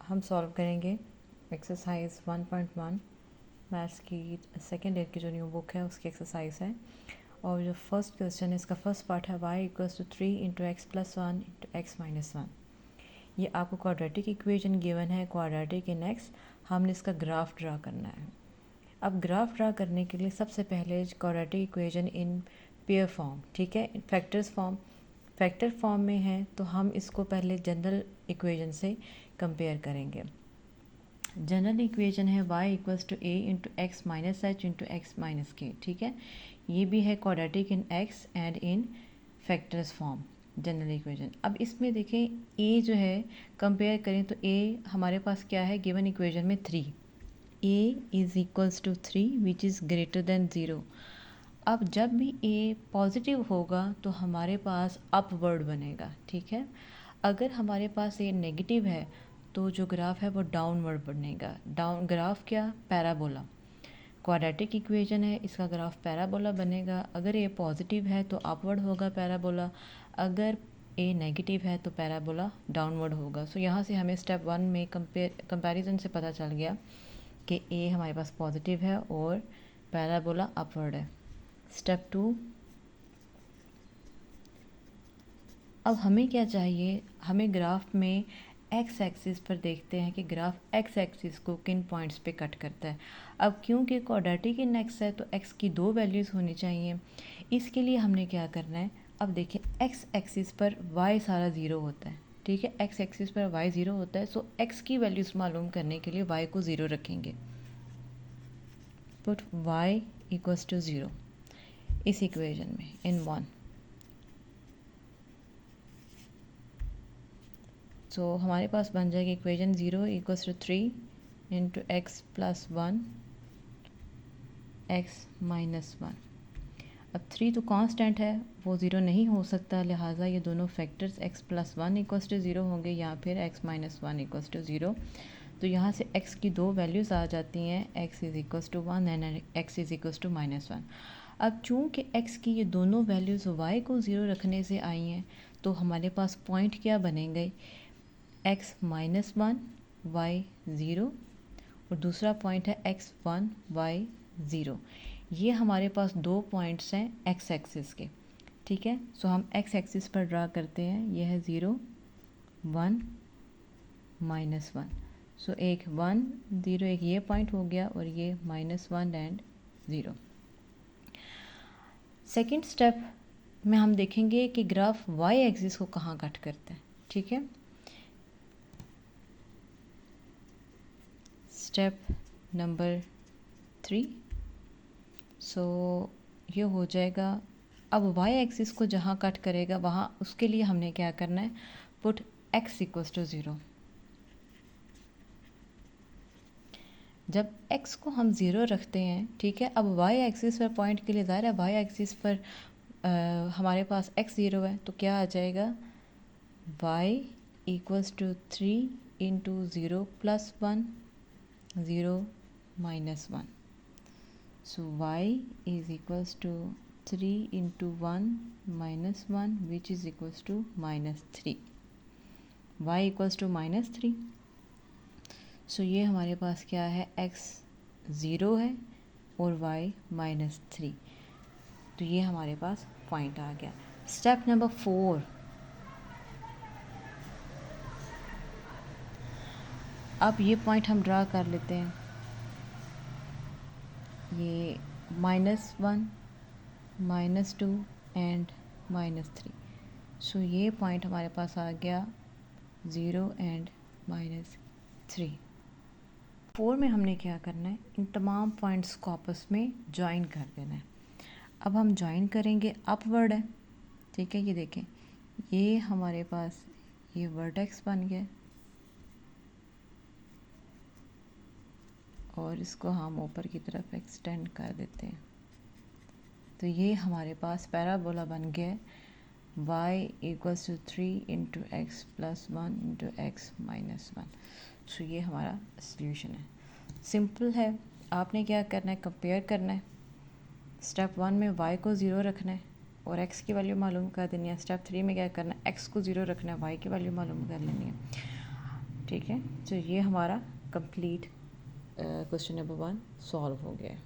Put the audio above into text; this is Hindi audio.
हम सॉल्व करेंगे एक्सरसाइज 1.1 मैथ्स की सेकेंड ईयर की जो न्यू बुक है उसकी एक्सरसाइज है। और जो फर्स्ट क्वेश्चन है इसका फर्स्ट पार्ट है y equals to 3 into X plus 1 into X minus 1। ये आपको क्वाड्रेटिक इक्वेशन गिवन है, क्वाड्रेटिक इन एक्स। हमने इसका ग्राफ ड्रा करना है। अब ग्राफ ड्रा करने के लिए सबसे पहले quadratic equation in pair form, ठीक है, फैक्टर फॉर्म में है तो हम इसको पहले जनरल इक्वेशन से कंपेयर करेंगे। जनरल इक्वेशन है y equals to a into X minus H into X minus K, ठीक है। ये भी है quadratic in x and in factors form general equation. अब इसमें देखें a जो है कंपेयर करें तो a हमारे पास क्या है गिवन इक्वेशन में 3, a is equals to 3 which is greater than 0। अब जब भी a पॉजिटिव होगा तो हमारे पास अपवर्ड बनेगा, ठीक है। अगर हमारे पास a नेगेटिव है तो जो ग्राफ है वो डाउनवर्ड बनेगा। डाउन ग्राफ क्या, पैराबोला। क्वाड्रेटिक इक्वेशन है, इसका ग्राफ पैराबोला बनेगा। अगर a पॉजिटिव है तो अपवर्ड होगा पैराबोला, अगर a नेगेटिव है तो पैराबोला डाउनवर्ड होगा। सो यहाँ से हमें स्टेप 1 में कंपैरिजन से पता चल गया कि a हमारे पास पॉजिटिव है और पैराबोला अपवर्ड है। स्टेप 2, अब हमें क्या चाहिए, हमें ग्राफ में एक्स एक्सिस पर देखते हैं कि ग्राफ एक्स एक्सिस को किन पॉइंट्स पे कट करता है। अब क्योंकि क्वाड्रेटिक इन एक्स है तो एक्स की 2 वैल्यूज़ होनी चाहिए। इसके लिए हमने क्या करना है, अब देखिए एक्स एक्सिस पर वाई सारा ज़ीरो होता है, ठीक है। एक्स एक्सिस पर वाई ज़ीरो होता है, सो एक्स की वैल्यूज़ मालूम करने के लिए वाई को ज़ीरो रखेंगे। पुट वाई इक्वल्स टू 0 इस इक्वेशन में इन 1। सो हमारे पास बन जाएगी equation 0 equals to 3 into X plus 1 X minus 1। अब 3 तो कांस्टेंट है, वो 0 नहीं हो सकता, लिहाजा ये दोनों factors x plus 1 equals to 0 होंगे या फिर x माइनस 1 इक्वल्स टू 0। तो यहाँ से x की 2 वैल्यूज़ आ जाती हैं, x is equals to 1 and x is equals to minus 1। अब चूँकि x की ये दोनों वैल्यूज़ y को 0 रखने से आई हैं तो हमारे पास पॉइंट क्या बनेंगे, x माइनस 1 y 0 और दूसरा पॉइंट है x 1 y 0। ये हमारे पास 2 पॉइंट्स हैं x एक्सिस के, ठीक है। सो हम x एक्सिस पर ड्रा करते हैं, ये है 0 1 माइनस 1। सो एक 1 0 एक ये पॉइंट हो गया और ये माइनस 1 एंड 0। सेकेंड स्टेप में हम देखेंगे कि ग्राफ y एक्सिस को कहाँ कट करता है, ठीक है। स्टेप नंबर 3, सो ये हो जाएगा। अब y एक्सिस को जहाँ कट करेगा वहाँ उसके लिए हमने क्या करना है, पुट x इक्वल्स टू 0। जब x को हम 0 रखते हैं, ठीक है। अब y एक्सिस पर पॉइंट के लिए ज़ाहिर है y एक्सिस पर हमारे पास x 0 है तो क्या आ जाएगा, y equals to 3 into 0 plus 1 0 minus 1। So y is equals to 3 into 1 minus 1 which is equals to minus 3। y equals to minus 3। So ये हमारे पास क्या है, x 0 है और y minus 3। तो ये हमारे पास पॉइंट आ गया। स्टेप नंबर 4, अब ये पॉइंट हम ड्रा कर लेते हैं, ये -1 -2 एंड -3। सो ये पॉइंट हमारे पास आ गया 0 एंड -3। 4 में हमने क्या करना है, इन तमाम पॉइंट्स को आपस में ज्वाइन कर देना है। अब हम ज्वाइन करेंगे, अपवर्ड है, ठीक है। ये देखें, ये हमारे पास ये वर्टेक्स बन गया और इसको हम ऊपर की तरफ एक्सटेंड कर देते हैं तो ये हमारे पास पैराबोला बन गया y equals to 3 into X plus 1 into X minus 1। So ये हमारा सल्यूशन है। सिंपल है, आपने क्या करना है, कंपेयर करना है। स्टेप 1 में y को 0 रखना है और x की वैल्यू मालूम कर देनी है। स्टेप 3 में क्या करना है, x को 0 रखना है, y की वैल्यू मालूम कर लेनी है। ठीक है, तो ये हमारा कंप्लीट क्वेश्चन नंबर 1 सॉल्व हो गया है।